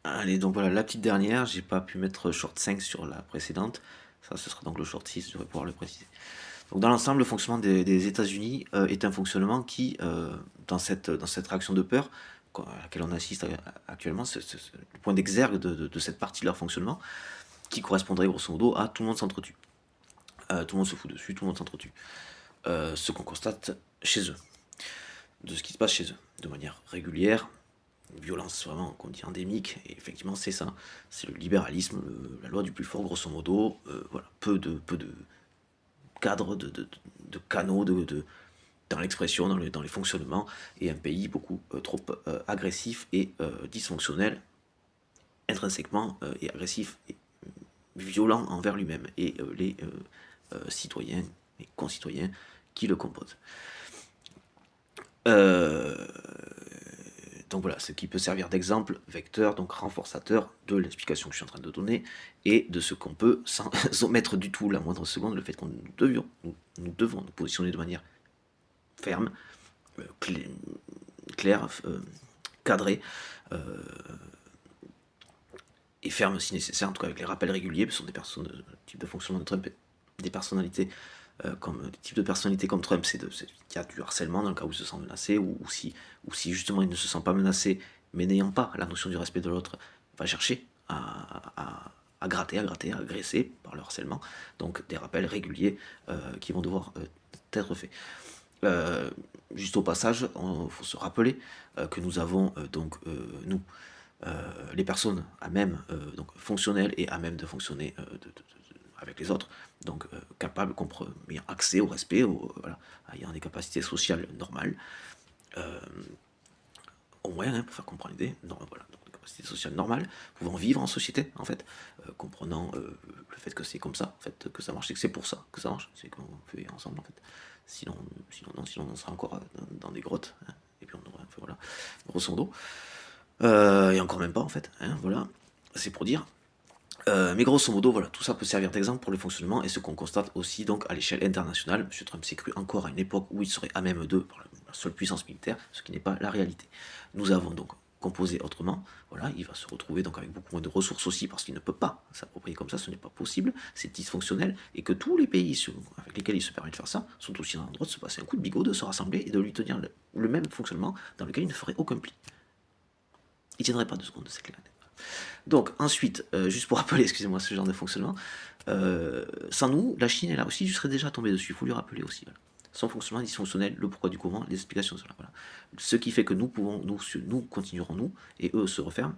Allez, donc voilà, la petite dernière, j'ai pas pu mettre short 5 sur la précédente. Ça, ce sera donc le short 6, je vais pouvoir le préciser. Donc dans l'ensemble, le fonctionnement des États-Unis est un fonctionnement qui, dans cette réaction de peur à laquelle on assiste actuellement, c'est le point d'exergue de cette partie de leur fonctionnement, qui correspondrait grosso modo à tout le monde s'entretue. Tout le monde se fout dessus, tout le monde s'entretue. Ce qu'on constate chez eux, de ce qui se passe chez eux, de manière régulière, une violence vraiment qu'on dit endémique, et effectivement c'est ça, c'est le libéralisme, la loi du plus fort grosso modo, voilà, peu de cadres, de canaux, dans l'expression, dans les fonctionnements, et un pays beaucoup trop agressif et dysfonctionnel, intrinsèquement, et agressif et violent envers lui-même et les citoyens et concitoyens qui le composent. Euh, donc voilà, ce qui peut servir d'exemple, vecteur, donc renforçateur de l'explication que je suis en train de donner, et de ce qu'on peut, sans omettre du tout la moindre seconde, le fait que nous devons nous positionner de manière ferme, claire, cadrée, et ferme si nécessaire, en tout cas avec les rappels réguliers, parce que ce sont des personnes, de type de fonctionnement de Trump, des personnalités comme des types de personnalités comme Trump, il y a du harcèlement dans le cas où il se sent menacé, ou si justement il ne se sent pas menacé, mais n'ayant pas la notion du respect de l'autre, va chercher à gratter, à agresser par le harcèlement. Donc des rappels réguliers qui vont devoir être faits. Juste au passage, il faut se rappeler que nous avons nous, les personnes à même, donc fonctionnelles et à même de fonctionner avec les autres, donc capables, ayant accès au respect, voilà, ayant des capacités sociales normales, au moins, pour faire comprendre l'idée, voilà, donc des capacités sociales normales, pouvant vivre en société, en fait, comprenant le fait que c'est comme ça, en fait, que ça marche, c'est que c'est pour ça que ça marche, c'est qu'on fait ensemble, en fait. Sinon on sera encore dans des grottes, hein, et puis on aurait, enfin, voilà, grosso modo. Et encore même pas, en fait, hein, voilà, c'est pour dire. Mais grosso modo, voilà, tout ça peut servir d'exemple pour le fonctionnement et ce qu'on constate aussi donc à l'échelle internationale. M. Trump s'est cru encore à une époque où il serait à même d'eux par la seule puissance militaire, ce qui n'est pas la réalité. Nous avons donc composé autrement, voilà, il va se retrouver donc avec beaucoup moins de ressources aussi parce qu'il ne peut pas s'approprier comme ça, ce n'est pas possible, c'est dysfonctionnel, et que tous les pays avec lesquels il se permet de faire ça sont aussi en droit de se passer un coup de bigot, de se rassembler et de lui tenir le même fonctionnement dans lequel il ne ferait aucun pli. Il ne tiendrait pas 2 secondes, c'est clair. Donc ensuite, juste pour rappeler, excusez-moi, ce genre de fonctionnement, sans nous, la Chine, elle a aussi, je serais déjà tombé dessus, il faut lui rappeler aussi. Voilà. Son fonctionnement dysfonctionnel, le pourquoi du comment, les explications, cela. Voilà. Ce qui fait que nous pouvons, nous continuerons nous, et eux se referment,